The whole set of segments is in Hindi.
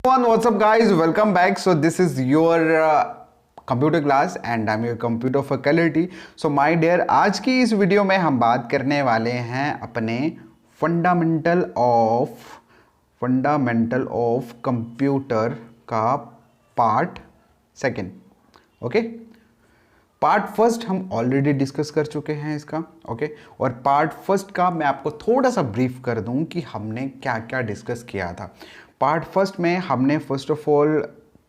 What's up guys, welcome back. So this is your computer class and I'm your computer faculty. So my dear, आज की इस वीडियो में हम बात करने वाले हैं अपने फंडामेंटल ऑफ कंप्यूटर का part second. Okay, part first हम ऑलरेडी डिस्कस कर चुके हैं इसका. ओके, और पार्ट फर्स्ट का मैं आपको थोड़ा सा ब्रीफ कर दूं कि हमने क्या क्या डिस्कस किया था. पार्ट फर्स्ट में हमने फर्स्ट ऑफ ऑल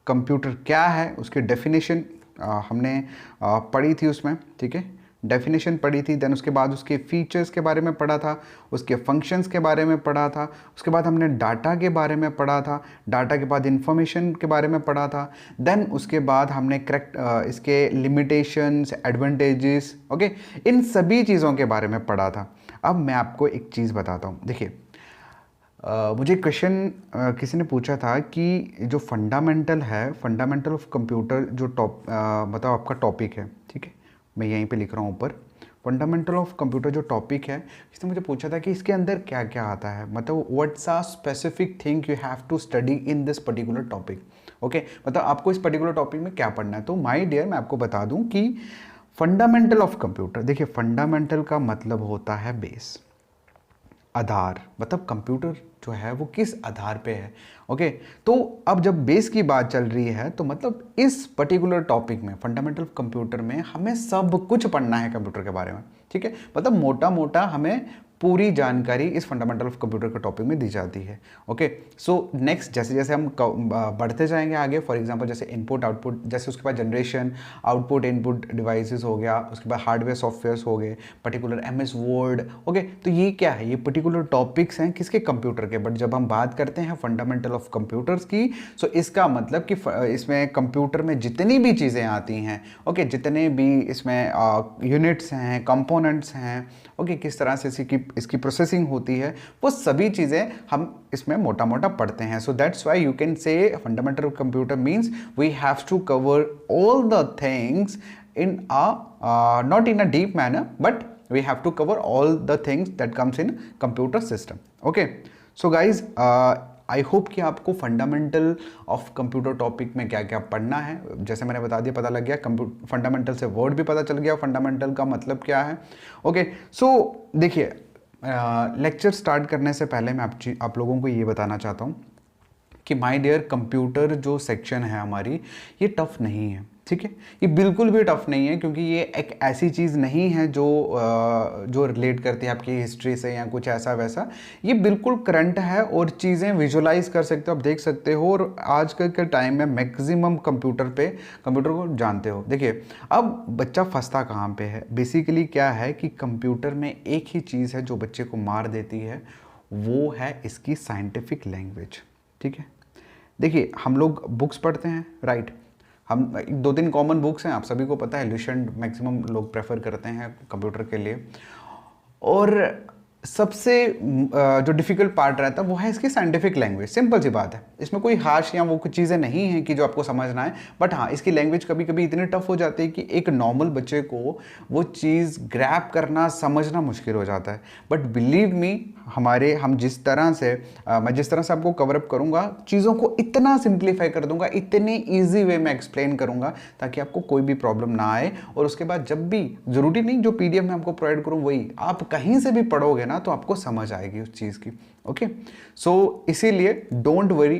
कंप्यूटर क्या है उसकी डेफिनेशन हमने पढ़ी थी उसमें. ठीक है, डेफिनेशन पढ़ी थी. देन उसके बाद उसके फीचर्स के बारे में पढ़ा था, उसके फंक्शंस के बारे में पढ़ा था. उसके बाद हमने डाटा के बारे में पढ़ा था, डाटा के बाद इंफॉर्मेशन के बारे में पढ़ा था. देन उसके बाद हमने करेक्ट इसके लिमिटेशंस, एडवांटेजेस, ओके, इन सभी चीज़ों के बारे में पढ़ा था. अब मैं आपको एक चीज़ बताता हूँ. देखिए, मुझे क्वेश्चन किसी ने पूछा था कि जो फंडामेंटल है, फंडामेंटल ऑफ कंप्यूटर जो मतलब आपका टॉपिक है. ठीक है, मैं यहीं पे लिख रहा हूँ ऊपर, फंडामेंटल ऑफ कंप्यूटर जो टॉपिक है. इसने मुझे पूछा था कि इसके अंदर क्या क्या आता है, मतलब what's a specific thing you have to study in this particular topic. Okay, मतलब आपको इस पर्टिकुलर टॉपिक में क्या पढ़ना है. तो माय डियर, मैं आपको बता दूं कि फंडामेंटल ऑफ कंप्यूटर, देखिए फंडामेंटल का मतलब होता है बेस, आधार. मतलब कंप्यूटर जो है वो किस आधार पे है. ओके, तो अब जब बेस की बात चल रही है तो मतलब इस पर्टिकुलर टॉपिक में, फंडामेंटल ऑफ कंप्यूटर में, हमें सब कुछ पढ़ना है कंप्यूटर के बारे में. ठीक है, मतलब मोटा मोटा हमें पूरी जानकारी इस फंडामेंटल ऑफ कंप्यूटर के टॉपिक में दी जाती है. ओके, सो नेक्स्ट जैसे जैसे हम बढ़ते जाएंगे आगे, फॉर एग्जांपल जैसे इनपुट आउटपुट, जैसे उसके बाद जनरेशन, आउटपुट इनपुट डिवाइसेस हो गया, उसके बाद हार्डवेयर सॉफ्टवेयर हो गए, पर्टिकुलर एमएस वर्ड. ओके, तो ये क्या है, ये पर्टिकुलर टॉपिक्स हैं किसके, कंप्यूटर के. बट जब हम बात करते हैं फंडामेंटल ऑफ कंप्यूटर्स की, सो इसका मतलब कि इसमें कंप्यूटर में जितनी भी चीज़ें आती हैं, ओके, जितने भी इसमें यूनिट्स हैं, कंपोनेंट्स हैं, ओके, किस तरह से इसकी प्रोसेसिंग होती है, वो सभी चीज़ें हम इसमें मोटा मोटा पढ़ते हैं. So that's why you can say fundamental of computer means we have to cover all the things in not in a deep manner, but we have to cover all the things that comes in computer system. Okay, so guys, I hope कि आपको फंडामेंटल ऑफ कंप्यूटर टॉपिक में क्या क्या पढ़ना है, जैसे मैंने बता दिया, पता लग गया. फंडामेंटल से वर्ड भी पता चल गया, फंडामेंटल का मतलब क्या है. ओके, सो देखिए, लेक्चर स्टार्ट करने से पहले मैं आप लोगों को ये बताना चाहता हूँ कि माय डियर, कंप्यूटर जो सेक्शन है हमारी, ये टफ नहीं है. ठीक है, ये बिल्कुल भी टफ नहीं है, क्योंकि ये एक ऐसी चीज़ नहीं है जो रिलेट करती है आपकी हिस्ट्री से या कुछ ऐसा वैसा. ये बिल्कुल करंट है और चीज़ें विजुलाइज कर सकते हो, आप देख सकते हो, और आज के टाइम में मैक्सिमम कंप्यूटर को जानते हो. देखिए, अब बच्चा फंसता कहाँ पे है. बेसिकली क्या है कि कंप्यूटर में एक ही चीज़ है जो बच्चे को मार देती है, वो है इसकी साइंटिफिक लैंग्वेज. ठीक है, देखिए हम लोग बुक्स पढ़ते हैं, राइट. हम दो तीन कॉमन बुक्स हैं, आप सभी को पता है. ल्यूसेंट मैक्सिमम लोग प्रेफर करते हैं कंप्यूटर के लिए. और सबसे जो डिफ़िकल्ट पार्ट रहता है वो है इसकी साइंटिफिक लैंग्वेज. सिंपल सी बात है, इसमें कोई हार्श या वो कुछ चीज़ें नहीं हैं कि जो आपको समझना है. बट हाँ, इसकी लैंग्वेज कभी कभी इतनी टफ हो जाती है कि एक नॉर्मल बच्चे को वो चीज़ ग्रैब करना, समझना मुश्किल हो जाता है. बट बिलीव मी, मैं जिस तरह से आपको कवरअप करूँगा, चीज़ों को इतना सिंप्लीफाई कर दूंगा, इतने ईजी वे में एक्सप्लेन करूँगा ताकि आपको कोई भी प्रॉब्लम ना आए. और उसके बाद जब भी, ज़रूरी नहीं जो PDF में आपको प्रोवाइड करूँ वही आप कहीं से भी पढ़ोगे ना तो आपको समझ आएगी उस चीज़ की. ओके, सो इसीलिए don't worry,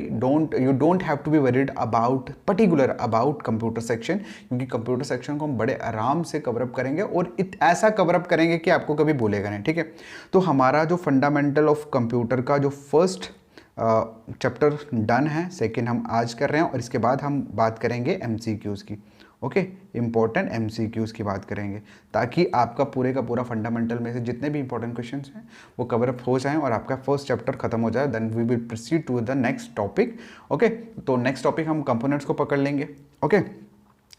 you don't have to be worried about computer section, क्योंकि कंप्यूटर सेक्शन को हम बड़े आराम से कवरअप करेंगे और ऐसा कवरअप करेंगे कि आपको कभी भूलेगा नहीं. ठीक है, तो हमारा जो फंडामेंटल ऑफ कंप्यूटर का जो फर्स्ट चैप्टर डन है, सेकेंड हम आज कर रहे हैं, और इसके बाद हम बात करेंगे MCQs की. ओके, इंपॉर्टेंट MCQs की बात करेंगे, ताकि आपका पूरे का पूरा फंडामेंटल में से जितने भी इंपॉर्टेंट क्वेश्चंस हैं वो कवर अप हो जाएं और आपका फर्स्ट चैप्टर खत्म हो जाए. Then we will proceed to the next topic. Okay, तो नेक्स्ट टॉपिक हम कंपोनेंट्स को पकड़ लेंगे. ओके,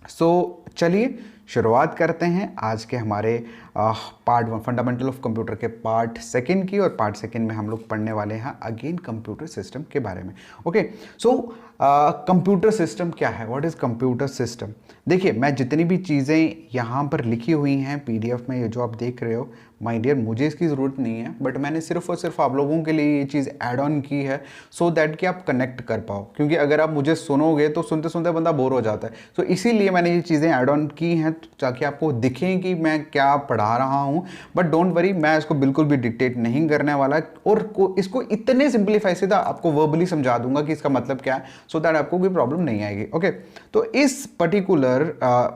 सो चलिए शुरुआत करते हैं आज के हमारे पार्ट 1 फंडामेंटल ऑफ कंप्यूटर के पार्ट 2 की। और पार्ट 2 में हम लोग पढ़ने वाले हैं अगेन कंप्यूटर सिस्टम के बारे में। ओके, सो कंप्यूटर सिस्टम क्या है, व्हाट इज़ कंप्यूटर सिस्टम। देखिए, मैं जितनी भी चीज़ें यहाँ पर लिखी हुई हैं पीडीएफ में, ये जो आप देख रहे हो माय डियर, मुझे इसकी ज़रूरत नहीं है, बट मैंने सिर्फ और सिर्फ आप लोगों के लिए ये चीज़ ऐड ऑन की है सो दैट कि आप कनेक्ट कर पाओ। क्योंकि अगर आप मुझे सुनोगे तो सुनते सुनते बंदा बोर हो जाता है। तो इसीलिए मैंने ये चीज़ें ऐड ऑन की हैं ताकि आपको दिखें कि मैं क्या पढ़ा रहा हूँ। बट डोंट वरी, मैं इसको बिल्कुल भी डिक्टेट नहीं करने वाला, और इसको इतने सिंप्लीफाई से आपको वर्बली समझा दूंगा कि इसका मतलब क्या है, सो दैट आपको कोई प्रॉब्लम नहीं आएगी। ओके, तो इस पर्टिकुलर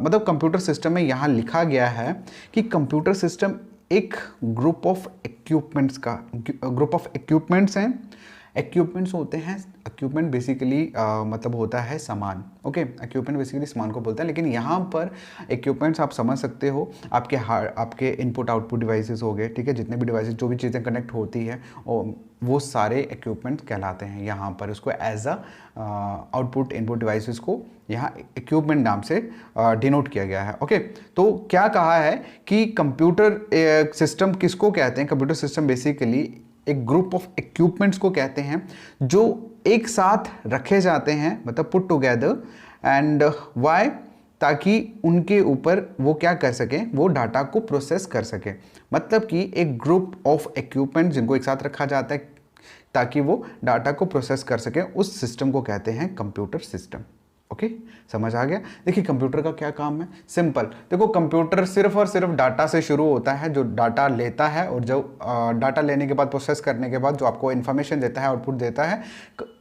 मतलब कंप्यूटर सिस्टम में यहाँ लिखा गया है कि कंप्यूटर सिस्टम एक ग्रुप ऑफ इक्विपमेंट्स हैं। इक्विपमेंट्स होते हैं, इक्विपमेंट बेसिकली मतलब होता है सामान। ओके, इक्विपमेंट बेसिकली सामान को बोलता है, लेकिन यहाँ पर इक्विपमेंट्स आप समझ सकते हो आपके इनपुट आउटपुट डिवाइसेस हो गए, ठीक है, जितने भी डिवाइसेस जो भी चीज़ें कनेक्ट होती है वो सारे इक्विपमेंट कहलाते हैं। यहाँ पर उसको as a output input devices को यहाँ इक्विपमेंट नाम से डिनोट किया गया है। ओके, तो क्या कहा है कि कंप्यूटर सिस्टम किसको कहते हैं। कंप्यूटर सिस्टम बेसिकली एक ग्रुप ऑफ इक्विपमेंट्स को कहते हैं जो एक साथ रखे जाते हैं, मतलब पुट टुगेदर, एंड वाई, ताकि उनके ऊपर वो क्या कर सकें, वो डाटा को प्रोसेस कर सके। मतलब कि एक ग्रुप ऑफ इक्विपमेंट जिनको एक साथ रखा जाता है ताकि वो डाटा को प्रोसेस कर सके, उस सिस्टम को कहते हैं कंप्यूटर सिस्टम। ओके, समझ आ गया। देखिए, कंप्यूटर का क्या काम है, सिंपल। देखो, कंप्यूटर सिर्फ और सिर्फ डाटा से शुरू होता है, जो डाटा लेता है और जो डाटा लेने के बाद प्रोसेस करने के बाद जो आपको इन्फॉर्मेशन देता है, आउटपुट देता है,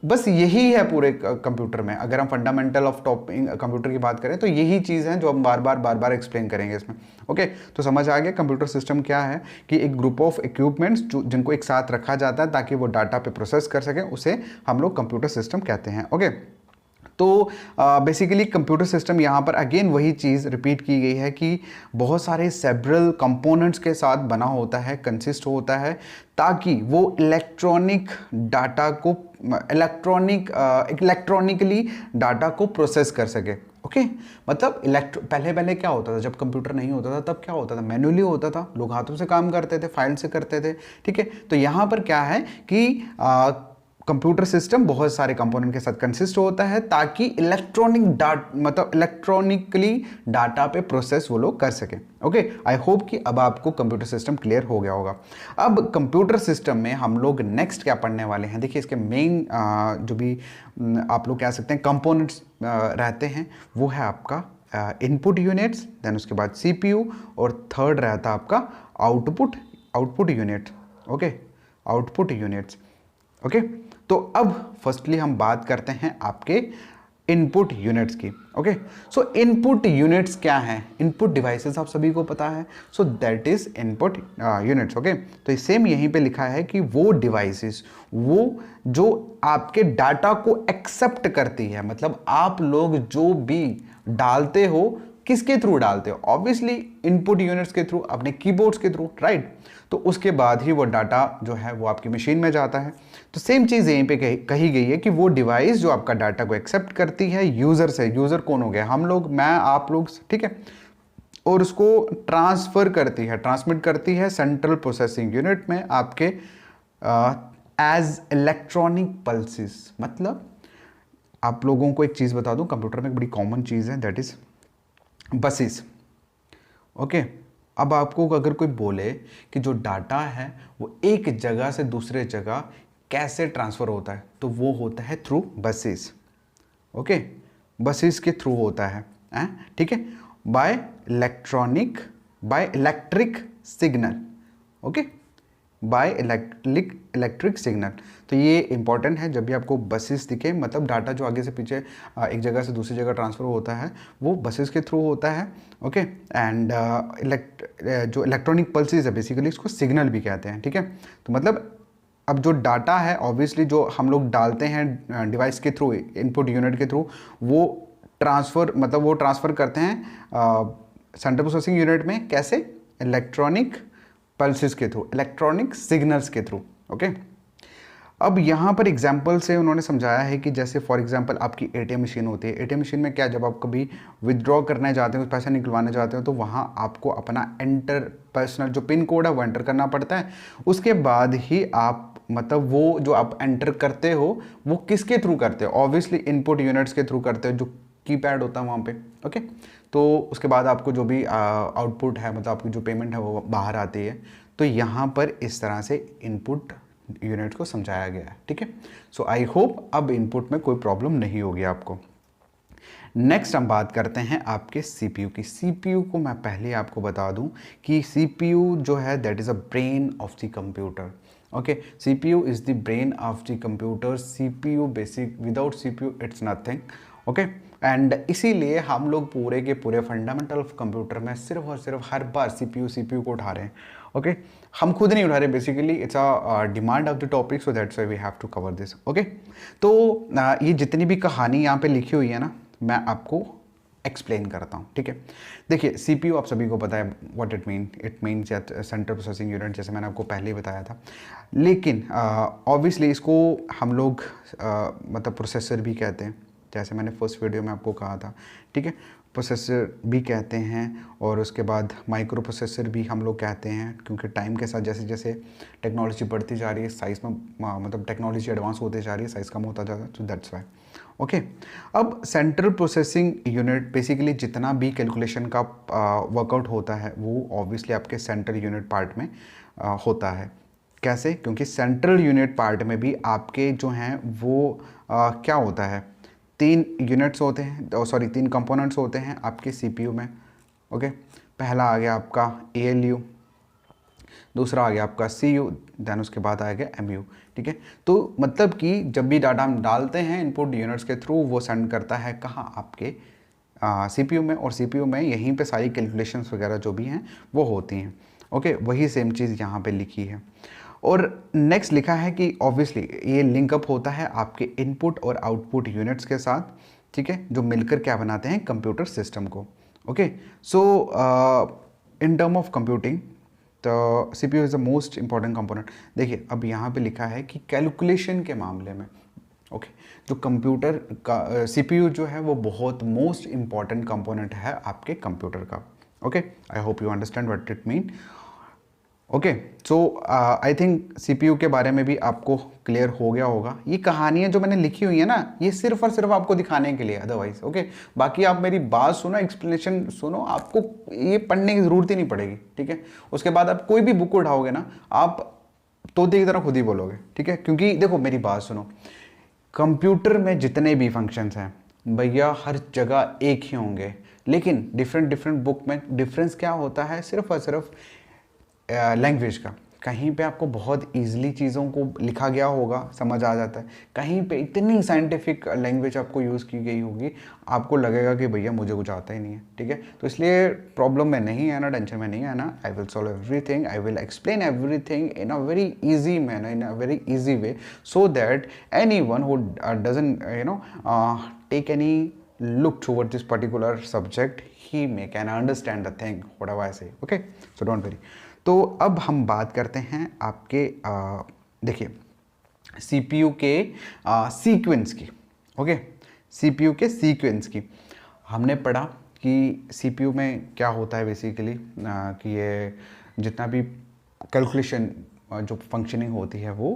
बस यही है पूरे कंप्यूटर में। अगर हम फंडामेंटल ऑफ टॉपिक कंप्यूटर की बात करें तो यही चीज़ है जो हम बार बार एक्सप्लेन करेंगे इसमें। ओके, तो समझ आ गया कंप्यूटर सिस्टम क्या है, कि एक ग्रुप ऑफ इक्विपमेंट्स जिनको एक साथ रखा जाता है ताकि वो डाटा पे प्रोसेस कर सकें, उसे हम लोग कंप्यूटर सिस्टम कहते हैं। ओके, तो बेसिकली कंप्यूटर सिस्टम यहाँ पर अगेन वही चीज़ रिपीट की गई है कि बहुत सारे सेवरल कंपोनेंट्स के साथ बना होता है, कंसिस्ट होता है, ताकि वो इलेक्ट्रॉनिकली डाटा को प्रोसेस कर सके। ओके, मतलब पहले क्या होता था, जब कंप्यूटर नहीं होता था तब क्या होता था, मैन्युअली होता था, लोग हाथों से काम करते थे, फाइल से करते थे। ठीक है, तो यहाँ पर क्या है कि कंप्यूटर सिस्टम बहुत सारे कंपोनेंट के साथ कंसिस्ट होता है ताकि इलेक्ट्रॉनिकली डाटा पे प्रोसेस वो लोग कर सके। ओके, आई होप कि अब आपको कंप्यूटर सिस्टम क्लियर हो गया होगा। अब कंप्यूटर सिस्टम में हम लोग नेक्स्ट क्या पढ़ने वाले हैं। देखिए, इसके मेन जो भी आप लोग कह सकते हैं कंपोनेंट्स रहते हैं, वो है आपका इनपुट यूनिट्स, देन उसके बाद सीपीयू, और थर्ड रहता है आपका output unit. Okay, output units. Okay, तो अब फर्स्टली हम बात करते हैं आपके इनपुट यूनिट्स की। ओके, सो इनपुट यूनिट्स क्या हैं, इनपुट डिवाइसेस आप सभी को पता है, so that is input units. Okay, तो सेम यहीं पे लिखा है कि वो डिवाइसेस वो जो आपके डाटा को एक्सेप्ट करती है, मतलब आप लोग जो भी डालते हो किसके थ्रू डालते हो, ऑब्वियसली इनपुट यूनिट्स के थ्रू, अपने कीबोर्ड्स के थ्रू, राइट। तो उसके बाद ही वो डाटा जो है वो आपकी मशीन में जाता है। तो सेम चीज़ यहीं पे कही गई है कि वो डिवाइस जो आपका डाटा को एक्सेप्ट करती है यूज़र से, यूज़र कौन हो गया, हम लोग, मैं, आप लोग, ठीक है, और उसको ट्रांसमिट करती है सेंट्रल प्रोसेसिंग यूनिट में आपके एज इलेक्ट्रॉनिक पल्सेस। मतलब आप लोगों को एक चीज़ बता दूं, कंप्यूटर में एक बड़ी कॉमन चीज़ है, दैट इज बसेस। ओके, अब आपको अगर कोई बोले कि जो डाटा है वो एक जगह से दूसरे जगह कैसे ट्रांसफ़र होता है, तो वो होता है थ्रू बसेस। ओके, बसेस के थ्रू होता है, ठीक है, by electric signal. Okay, by electric signal. तो ये इंपॉर्टेंट है, जब भी आपको बसेस दिखे, मतलब डाटा जो आगे से पीछे एक जगह से दूसरी जगह ट्रांसफ़र होता है वो बसेस के थ्रू होता है। ओके, एंड जो इलेक्ट्रॉनिक पल्सेस है बेसिकली इसको सिग्नल भी कहते हैं। ठीक है, तो मतलब अब जो डाटा है ऑब्वियसली जो हम लोग डालते हैं डिवाइस के थ्रू, इनपुट यूनिट के थ्रू, वो ट्रांसफ़र करते हैं सेंट्रल प्रोसेसिंग यूनिट में, कैसे, इलेक्ट्रॉनिक पल्सेस के थ्रू, इलेक्ट्रॉनिक सिग्नल्स के थ्रू। ओके, अब यहाँ पर एग्जाम्पल से उन्होंने समझाया है कि जैसे फॉर एग्जाम्पल आपकी एटीएम मशीन होती है। एटीएम मशीन में क्या, जब आप कभी विदड्रॉ करने जाते हो, पैसा निकलवाने जाते हो, तो वहाँ आपको अपना पर्सनल जो पिन कोड है वो एंटर करना पड़ता है। उसके बाद ही आप मतलब वो जो आप एंटर करते हो वो किसके थ्रू करते हो, ऑब्वियसली इनपुट यूनिट्स के थ्रू करते हो, जो कीपैड होता है वहाँ पे। ओके, तो उसके बाद आपको जो भी आउटपुट है, मतलब आपकी जो पेमेंट है वो बाहर आती है। तो यहाँ पर इस तरह से इनपुट यूनिट को समझाया गया है। ठीक है, सो आई होप अब इनपुट में कोई प्रॉब्लम नहीं होगी आपको। नेक्स्ट हम बात करते हैं आपके सीपीयू की। सीपीयू को मैं पहले आपको बता दूं कि सीपीयू जो है that is a brain of the computer. Okay, CPU is the brain of the computer. CPU basic, without CPU it's nothing. Okay, and इसीलिए हम लोग पूरे के पूरे फंडामेंटल ऑफ कंप्यूटर में सिर्फ और सिर्फ हर बार सीपीयू को उठा रहे हैं। ओके, हम खुद नहीं उठा रहे, basically it's a demand of the topic, so that's why we have to cover this. Okay, तो ये जितनी भी कहानी यहाँ पे लिखी हुई है ना, मैं आपको एक्सप्लेन करता हूँ। ठीक है, देखिए सीपीयू आप सभी को पता है what it means central processing unit, जैसे मैंने आपको पहले ही बताया था। लेकिन ऑब्वियसली इसको हम लोग मतलब प्रोसेसर भी कहते हैं, जैसे मैंने फर्स्ट वीडियो में आपको कहा था। ठीक है, प्रोसेसर भी कहते हैं, और उसके बाद माइक्रो प्रोसेसर भी हम लोग कहते हैं, क्योंकि टाइम के साथ जैसे जैसे टेक्नोलॉजी बढ़ती जा रही है, साइज़ में मतलब टेक्नोलॉजी एडवांस होते जा रही है, साइज़ कम होता जा रहा है, सो दैट्स वाई। ओके, अब सेंट्रल प्रोसेसिंग यूनिट बेसिकली जितना भी कैलकुलेशन का वर्कआउट होता है वो ऑब्वियसली आपके सेंट्रल यूनिट पार्ट में होता है। कैसे? क्योंकि सेंट्रल यूनिट पार्ट में भी आपके जो हैं वो क्या होता है, 3 यूनिट्स होते हैं, सॉरी 3 कंपोनेंट्स होते हैं आपके सीपीयू में। ओके, पहला आ गया आपका ALU, दूसरा आ गया आपका CU, देन उसके बाद आ गया MU। ठीक है, तो मतलब कि जब भी डाटा हम डालते हैं इनपुट यूनिट्स के थ्रू, वो सेंड करता है कहाँ, आपके CPU में, और CPU में यहीं पे सारी कैलकुलेशंस वगैरह जो भी हैं वो होती हैं। ओके, वही सेम चीज़ यहाँ पे लिखी है। और नेक्स्ट लिखा है कि ऑब्वियसली ये लिंकअप होता है आपके इनपुट और आउटपुट यूनिट्स के साथ। ठीक है, जो मिलकर क्या बनाते हैं, कंप्यूटर सिस्टम को। Okay, so in term of computing तो CPU is the most important component. देखिए अब यहाँ पे लिखा है कि कैलकुलेशन के मामले में ओके जो कंप्यूटर का सीपीयू जो है वो बहुत मोस्ट इंपॉर्टेंट कंपोनेंट है आपके कंप्यूटर का। Okay, I hope you understand what it mean. Okay, so I think CPU के बारे में भी आपको क्लियर हो गया होगा। ये कहानियाँ जो मैंने लिखी हुई है ना, ये सिर्फ और सिर्फ आपको दिखाने के लिए, अदरवाइज ओके। बाकी आप मेरी बात सुनो, एक्सप्लेनेशन सुनो, आपको ये पढ़ने की ज़रूरत ही नहीं पड़ेगी। ठीक है, उसके बाद आप कोई भी बुक उठाओगे ना, आप तोते की तरह खुद ही बोलोगे। ठीक है, क्योंकि देखो मेरी बात सुनो, कंप्यूटर में जितने भी फंक्शंस हैं भैया हर जगह एक ही होंगे, लेकिन डिफरेंट बुक में डिफरेंस क्या होता है, सिर्फ और सिर्फ लैंग्वेज का। कहीं पे आपको बहुत ईजिली चीज़ों को लिखा गया होगा, समझ आ जाता है, कहीं पे इतनी साइंटिफिक लैंग्वेज आपको यूज़ की गई होगी, आपको लगेगा कि भैया मुझे कुछ आता ही नहीं है। ठीक है, तो इसलिए प्रॉब्लम में नहीं है ना, टेंशन में नहीं है ना, I will solve everything, I will explain everything in a very easy manner, in a very easy way, so that anyone who doesn't take any look toward this particular subject, he may can understand the thing whatever I say. Okay, so don't worry. तो अब हम बात करते हैं आपके देखिए CPU के सीक्वेंस की। ओके, CPU के सीक्वेंस की हमने पढ़ा कि CPU में क्या होता है बेसिकली, कि ये जितना भी कैलकुलेशन जो फंक्शनिंग होती है वो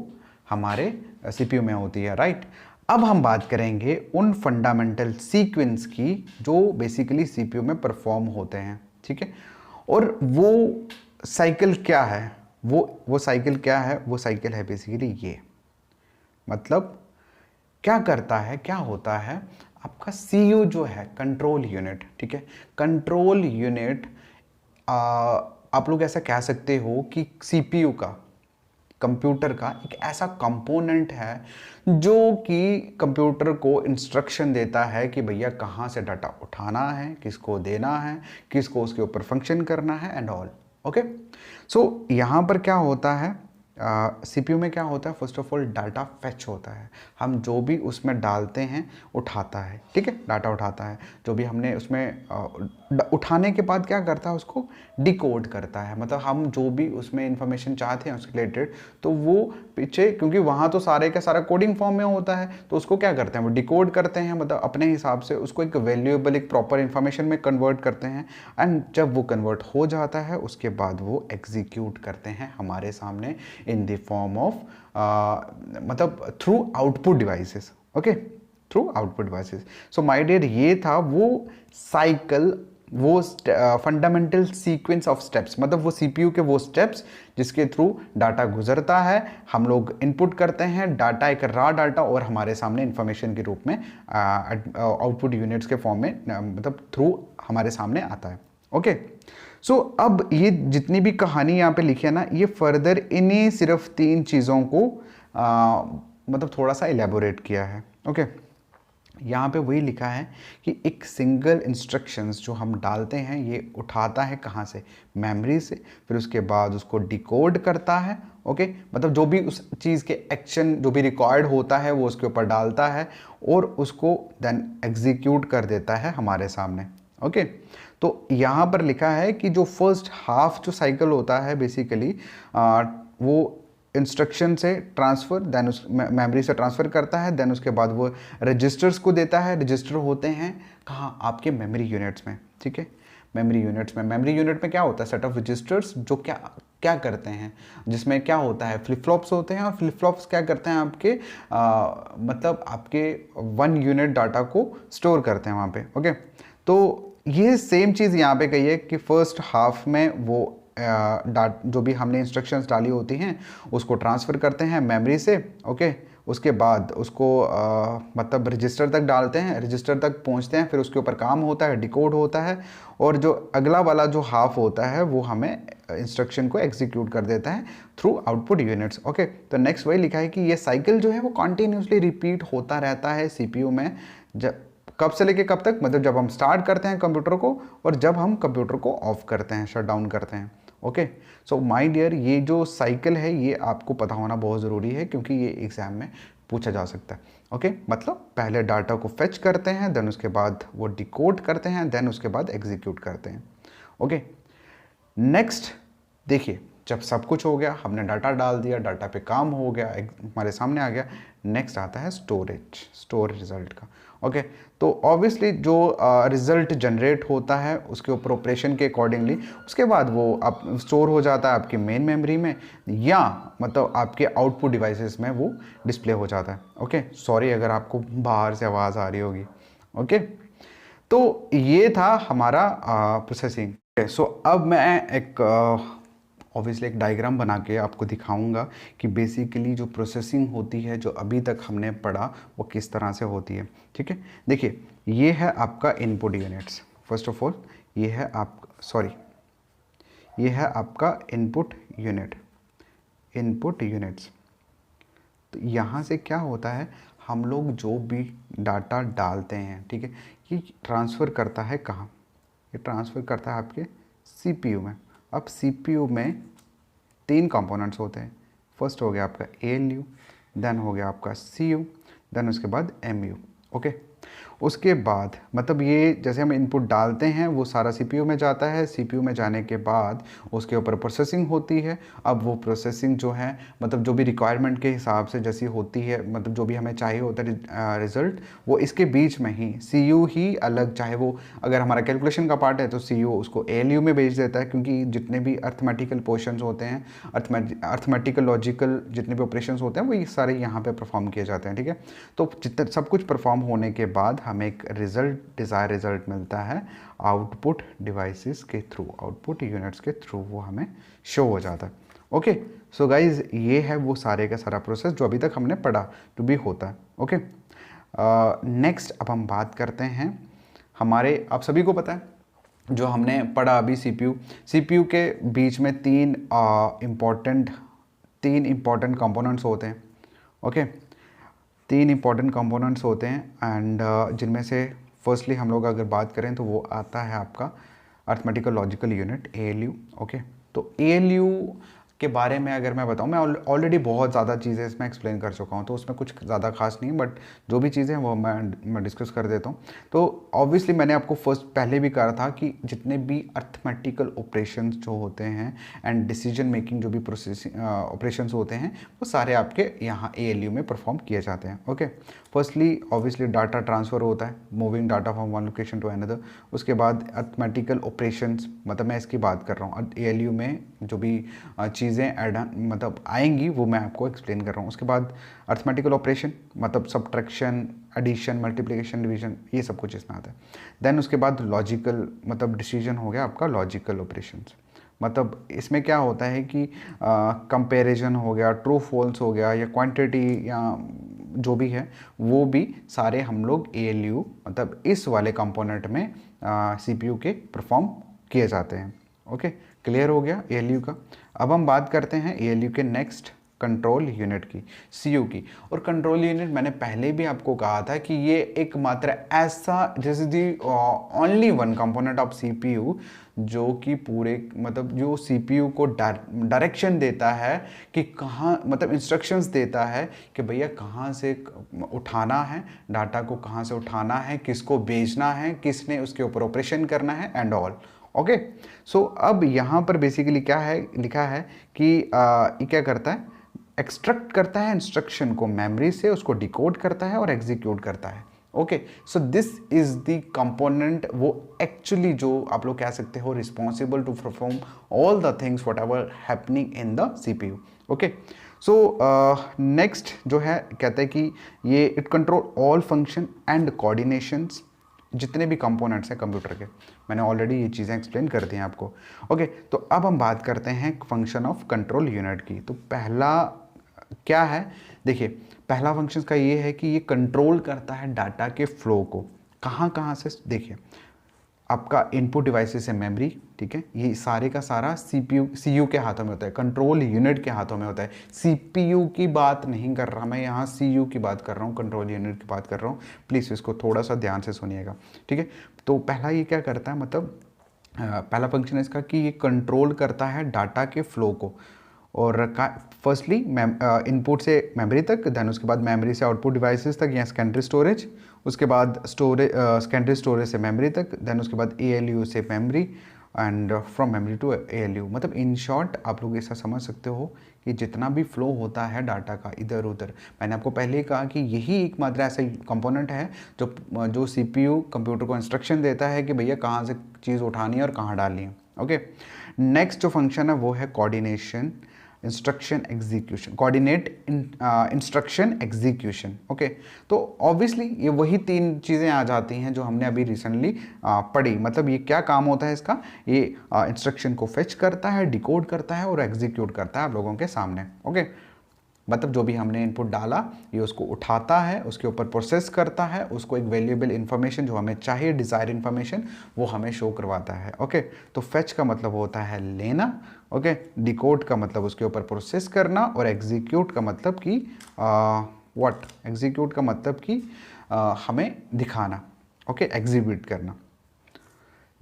हमारे CPU में होती है, राइट। अब हम बात करेंगे उन फंडामेंटल सीक्वेंस की जो बेसिकली सीपीयू में परफॉर्म होते हैं। ठीक है, और वो साइकिल क्या है, वो साइकिल क्या है, वो साइकिल है बेसिकली ये, मतलब क्या करता है, क्या होता है आपका सीयू जो है कंट्रोल यूनिट। ठीक है, कंट्रोल यूनिट आप लोग ऐसा कह सकते हो कि सीपीयू का, कंप्यूटर का एक ऐसा कंपोनेंट है जो कि कंप्यूटर को इंस्ट्रक्शन देता है कि भैया कहाँ से डाटा उठाना है, किसको देना है, किसको उसके ऊपर फंक्शन करना है एंड ऑल। ओके, सो यहाँ पर क्या होता है, सीपीयू में क्या होता है, first of all data fetch होता है, हम जो भी उसमें डालते हैं उठाता है, ठीक है, डाटा उठाता है, जो भी हमने उसमें उठाने के बाद क्या करता है, उसको डिकोड करता है, मतलब हम जो भी उसमें इंफॉर्मेशन चाहते हैं उसके रिलेटेड, तो वो पीछे, क्योंकि वहाँ तो सारे का सारा कोडिंग फॉर्म में होता है, तो उसको क्या करते हैं, वो डिकोड करते हैं, मतलब अपने हिसाब से उसको एक वैल्यूएबल, एक प्रॉपर इंफॉर्मेशन में कन्वर्ट करते हैं, एंड जब वो कन्वर्ट हो जाता है उसके बाद वो एग्जीक्यूट करते हैं हमारे सामने इन द फॉर्म ऑफ मतलब through output devices, okay, through output devices. So my dear, ये था वो साइकिल, वो फंडामेंटल सीक्वेंस ऑफ स्टेप्स, मतलब वो सीपीयू के वो स्टेप्स जिसके थ्रू डाटा गुजरता है, हम लोग इनपुट करते हैं डाटा, एक रॉ डाटा, और हमारे सामने इंफॉर्मेशन के रूप में आउटपुट यूनिट्स के फॉर्म में मतलब थ्रू हमारे सामने आता है, ओके। सो अब ये जितनी भी कहानी यहाँ पे लिखी है ना, ये फर्दर इन्हीं सिर्फ 3 चीज़ों को मतलब थोड़ा सा एलेबोरेट किया है, ओके। यहाँ पे वही लिखा है कि एक सिंगल इंस्ट्रक्शंस जो हम डालते हैं ये उठाता है कहाँ से, मेमोरी से, फिर उसके बाद उसको डिकोड करता है, ओके, मतलब जो भी उस चीज़ के एक्शन जो भी रिक्वायर्ड होता है वो उसके ऊपर डालता है और उसको देन एग्जीक्यूट कर देता है हमारे सामने, ओके। तो यहाँ पर लिखा है कि जो फर्स्ट हाफ जो साइकिल होता है बेसिकली वो इंस्ट्रक्शन से ट्रांसफ़र, देन उस मेमोरी से ट्रांसफ़र करता है, देन उसके बाद वो रजिस्टर्स को देता है, रजिस्टर होते हैं कहाँ, आपके मेमोरी यूनिट्स में, ठीक है, मेमोरी यूनिट्स में। मेमोरी यूनिट में क्या होता है, सेट ऑफ रजिस्टर्स जो क्या क्या करते हैं, जिसमें क्या होता है, फ्लिप फ्लॉप्स होते हैं, और फ्लिप फ्लॉप्स क्या करते हैं आपके मतलब आपके 1 यूनिट डाटा को स्टोर करते हैं वहाँ पे, ओके। तो ये सेम चीज़ यहाँ पे कही है कि फर्स्ट हाफ में वो जो भी हमने इंस्ट्रक्शंस डाली होती हैं उसको ट्रांसफ़र करते हैं मेमोरी से, ओके। उसके बाद उसको मतलब रजिस्टर तक डालते हैं, रजिस्टर तक पहुंचते हैं, फिर उसके ऊपर काम होता है, डिकोड होता है, और जो अगला वाला जो हाफ होता है वो हमें इंस्ट्रक्शन को एग्जीक्यूट कर देता है थ्रू आउटपुट यूनिट्स, ओके। तो नेक्स्ट वही लिखा है कि ये साइकिल जो है वो कॉन्टीन्यूसली रिपीट होता रहता है सीपीयू में, जब कब से लेके कब तक, मतलब जब हम स्टार्ट करते हैं कंप्यूटर को और जब हम कंप्यूटर को ऑफ करते हैं, शट डाउन करते हैं, ओके। सो माय डियर, ये जो साइकिल है ये आपको पता होना बहुत ज़रूरी है क्योंकि ये एग्जाम में पूछा जा सकता है, ओके। मतलब पहले डाटा को फेच करते हैं, देन उसके बाद वो डिकोड करते हैं, देन उसके बाद एग्जीक्यूट करते हैं, ओके। नेक्स्ट देखिए, जब सब कुछ हो गया, हमने डाटा डाल दिया, डाटा पे काम हो गया, हमारे सामने आ गया, नेक्स्ट आता है स्टोर रिजल्ट का, ओके। तो ऑब्वियसली जो रिजल्ट जनरेट होता है उसके ऊपर ऑपरेशन के अकॉर्डिंगली उसके बाद वो आप स्टोर हो जाता है आपकी मेन मेमोरी में, या मतलब आपके आउटपुट डिवाइसेस में वो डिस्प्ले हो जाता है, ओके। सॉरी अगर आपको बाहर से आवाज़ आ रही होगी, ओके। तो ये था हमारा प्रोसेसिंग। सो अब मैं एक ऑब्वियसली एक डायग्राम बना के आपको दिखाऊंगा कि बेसिकली जो प्रोसेसिंग होती है जो अभी तक हमने पढ़ा वो किस तरह से होती है, ठीक है। देखिए, ये है आपका input units, first of all ये है ये है आपका इनपुट यूनिट्स। तो यहाँ से क्या होता है, हम लोग जो भी डाटा डालते हैं, ठीक है, ये ट्रांसफ़र करता है कहाँ, ये ट्रांसफ़र करता है आपके सीपीयू में। अब सीपीयू में 3 कंपोनेंट्स होते हैं, फर्स्ट हो गया आपका एएलयू, देन हो गया आपका सीयू, देन उसके बाद एमयू, ओके। उसके बाद मतलब ये जैसे हम इनपुट डालते हैं वो सारा सीपीयू में जाता है, सीपीयू में जाने के बाद उसके ऊपर प्रोसेसिंग होती है। अब वो प्रोसेसिंग जो है मतलब जो भी रिक्वायरमेंट के हिसाब से जैसी होती है, मतलब जो भी हमें चाहिए होता है रिज़ल्ट, वो इसके बीच में ही सीयू ही अलग, चाहे वो अगर हमारा कैलकुलेशन का पार्ट है तो सीयू उसको एएलयू में भेज देता है, क्योंकि जितने भी अर्थमेटिकल पोर्शंस होते हैं, अर्थमेटिकल लॉजिकल जितने भी ऑपरेशंस होते हैं वो ये सारे यहाँ पे परफॉर्म किए जाते हैं, ठीक है। तो जितना सब कुछ परफॉर्म होने के बाद हमें एक डिज़ायर रिजल्ट मिलता है आउटपुट डिवाइसेस के थ्रू, आउटपुट यूनिट्स के थ्रू वो हमें शो हो जाता है, ओके। सो गाइज ये है वो सारे का सारा प्रोसेस जो अभी तक हमने पढ़ा जो भी होता है, ओके। नेक्स्ट अब हम बात करते हैं हमारे, आप सभी को पता है जो हमने पढ़ा अभी सीपीयू के बीच में 3 इम्पॉर्टेंट कंपोनेंट्स होते हैं, ओके। 3 इम्पॉर्टेंट कंपोनेंट्स होते हैं एंड जिनमें से फर्स्टली हम लोग अगर बात करें तो वो आता है आपका arithmetical logical unit ALU, okay. तो एएलयू के बारे में अगर मैं बताऊं, मैं ऑलरेडी बहुत ज़्यादा चीज़ें इसमें एक्सप्लेन कर चुका हूं, तो उसमें कुछ ज़्यादा खास नहीं, बट जो भी चीज़ें हैं वो मैं डिस्कस कर देता हूं। तो ऑब्वियसली मैंने आपको पहले भी कहा था कि जितने भी अर्थमेटिकल ऑपरेशंस जो होते हैं एंड डिसीजन मेकिंग जो भी प्रोसेसिंग ऑपरेशंस होते हैं, वो सारे आपके यहाँ ALU में परफॉर्म किए जाते हैं। Okay, firstly obviously data transfer होता है, moving data from one location to another. उसके बाद अर्थमेटिकल ऑपरेशंस, मतलब मैं इसकी बात कर रहा हूँ, ALU में जो भी चीज़ें ऐड मतलब आएंगी वो मैं आपको एक्सप्लेन कर रहा हूँ। उसके बाद अर्थमेटिकल ऑपरेशन मतलब सब्ट्रैक्शन, एडिशन, मल्टीप्लिकेशन, डिवीजन, ये सब कुछ इसमें आता है। देन उसके बाद लॉजिकल मतलब डिसीजन हो गया आपका लॉजिकल ऑपरेशंस, मतलब इसमें क्या होता है कि कंपैरिजन हो गया, ट्रू फॉल्स हो गया, या क्वांटिटी या जो भी है वो भी सारे हम लोग ALU मतलब इस वाले कंपोनेंट में CPU के परफॉर्म किए जाते हैं। ओके, क्लियर हो गया ALU का। अब हम बात करते हैं ALU के नेक्स्ट कंट्रोल यूनिट की, CU की। और कंट्रोल यूनिट मैंने पहले भी आपको कहा था कि ये एकमात्र ऐसा जैसे the only one component of CPU जो कि पूरे मतलब जो CPU को डायरेक्शन देता है कि कहाँ, मतलब इंस्ट्रक्शंस देता है कि भैया कहाँ से उठाना है डाटा को, कहाँ से उठाना है, किसको भेजना है, किसने उसके ऊपर ऑपरेशन करना है एंड ऑल। ओके, सो अब यहाँ पर बेसिकली क्या है लिखा है कि ये क्या करता है, एक्सट्रैक्ट करता है इंस्ट्रक्शन को मेमोरी से, उसको डिकोड करता है और एग्जीक्यूट करता है। Okay, so this is the component, वो एक्चुअली जो आप लोग कह सकते हो responsible to perform all the things what ever happening in the CPU। Okay, so next जो है कहते हैं कि ये it control all function and coordinations, जितने भी कंपोनेंट्स हैं कंप्यूटर के, मैंने ऑलरेडी ये चीज़ें एक्सप्लेन कर दी हैं आपको। ओके, तो अब हम बात करते हैं फंक्शन ऑफ कंट्रोल यूनिट की। तो पहला क्या है, देखिए पहला फंक्शन का ये है कि ये कंट्रोल करता है डाटा के फ्लो को, कहाँ कहाँ से। देखिए आपका इनपुट डिवाइसेस है मेमोरी, ठीक है, ये सारे का सारा CU के हाथों में होता है, कंट्रोल यूनिट के हाथों में होता है। CPU की बात नहीं कर रहा मैं यहाँ, CU की बात कर रहा हूँ, कंट्रोल यूनिट की बात कर रहा हूँ। प्लीज़ इसको थोड़ा सा ध्यान से सुनिएगा, ठीक है। तो पहला ये क्या करता है, मतलब पहला फंक्शन है इसका कि ये कंट्रोल करता है डाटा के फ्लो को, और फर्स्टली इनपुट से मेमोरी तक, देन उसके बाद मेमोरी से आउटपुट डिवाइसेस तक या सेकेंडरी स्टोरेज, उसके बाद सेकेंडरी स्टोरेज से मेमोरी तक, देन उसके बाद ALU से memory and from memory to ALU। मतलब इन शॉर्ट आप लोग ऐसा समझ सकते हो कि जितना भी फ्लो होता है डाटा का इधर उधर, मैंने आपको पहले ही कहा कि यही एकमात्र ऐसा कंपोनेंट है जो CPU कंप्यूटर को इंस्ट्रक्शन देता है कि भैया कहाँ से चीज़ उठानी है और कहाँ डालनी है। ओके, नेक्स्ट जो फंक्शन है वो है coordination instruction execution, coordinate instruction execution. Okay, तो ऑब्वियसली ये वही तीन चीज़ें आ जाती हैं जो हमने अभी रिसेंटली पढ़ी। मतलब ये क्या काम होता है इसका, ये इंस्ट्रक्शन को फेच करता है, डिकोड करता है और एग्जीक्यूट करता है आप लोगों के सामने। ओके, मतलब जो भी हमने इनपुट डाला ये उसको उठाता है, उसके ऊपर प्रोसेस करता है, उसको एक वैल्यूएबल इन्फॉर्मेशन जो हमें चाहिए, डिज़ायर इन्फॉर्मेशन, वो हमें शो करवाता है। ओके, तो फेच का मतलब होता है लेना, ओके, डिकोड का मतलब उसके ऊपर प्रोसेस करना, और एग्जीक्यूट का मतलब कि एग्जीक्यूट का मतलब कि हमें दिखाना, ओके, एग्जीक्यूट करना।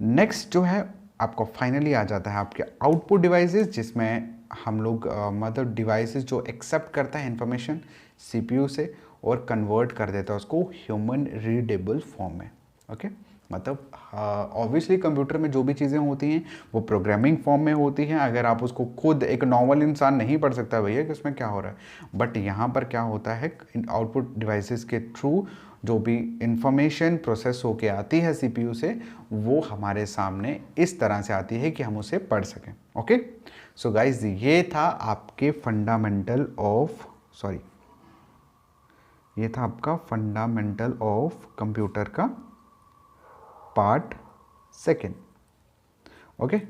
नेक्स्ट जो है आपको फाइनली आ जाता है आपके आउटपुट डिवाइसेस, जिसमें हम लोग मतलब डिवाइसेस जो एक्सेप्ट करता है इंफॉर्मेशन CPU से और कन्वर्ट कर देता है उसको ह्यूमन रीडेबल फॉर्म में। ओके, मतलब ऑब्वियसली कंप्यूटर में जो भी चीज़ें होती हैं वो प्रोग्रामिंग फॉर्म में होती हैं। अगर आप उसको खुद एक नॉर्मल इंसान नहीं पढ़ सकता भैया कि उसमें क्या हो रहा है, बट यहाँ पर क्या होता है आउटपुट डिवाइसेस के थ्रू जो भी इंफॉर्मेशन प्रोसेस होके आती है CPU से, वो हमारे सामने इस तरह से आती है कि हम उसे पढ़ सकें। ओके, सो गाइज ये था आपके फंडामेंटल ऑफ ये था आपका फंडामेंटल ऑफ कंप्यूटर का part second. Okay,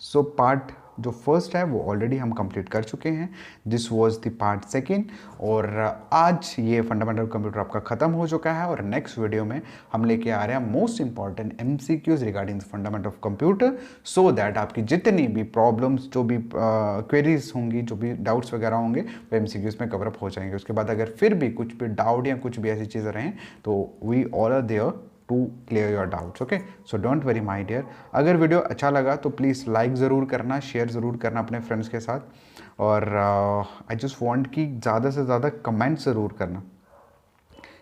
so part जो फर्स्ट है वो ऑलरेडी हम कंप्लीट कर चुके हैं, this was the part second. और आज ये फंडामेंटल कंप्यूटर आपका ख़त्म हो चुका है, और नेक्स्ट वीडियो में हम लेके आ रहे हैं most important MCQs regarding fundamental of computer, so that आपकी जितनी भी प्रॉब्लम्स, जो भी क्वेरीज होंगी, जो भी डाउट्स वगैरह होंगे, वो MCQs में कवरअप हो जाएंगे। उसके बाद अगर फिर भी कुछ भी डाउट या कुछ भी ऐसी चीज़ें रहें तो we all are there to clear your doubts. Okay, so don't worry my dear. अगर वीडियो अच्छा लगा तो प्लीज़ लाइक ज़रूर करना, शेयर ज़रूर करना अपने फ्रेंड्स के साथ, और आई जस्ट वांट कि ज़्यादा से ज़्यादा कमेंट ज़रूर करना,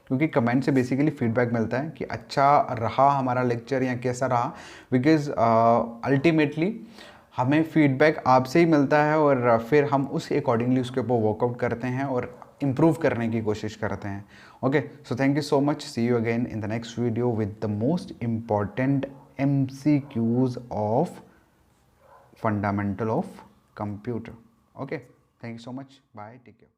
क्योंकि कमेंट से बेसिकली फीडबैक मिलता है कि अच्छा रहा हमारा लेक्चर या कैसा रहा. बिकॉज अल्टीमेटली हमें फीडबैक आपसे ही मिलता है, और फिर हम उस अकॉर्डिंगली उसके ऊपर वर्कआउट करते हैं और इम्प्रूव करने की कोशिश करते हैं. Okay, so thank you so much. See you again in the next video with the most important MCQs of fundamental of computer. Okay, thank you so much. Bye, take care.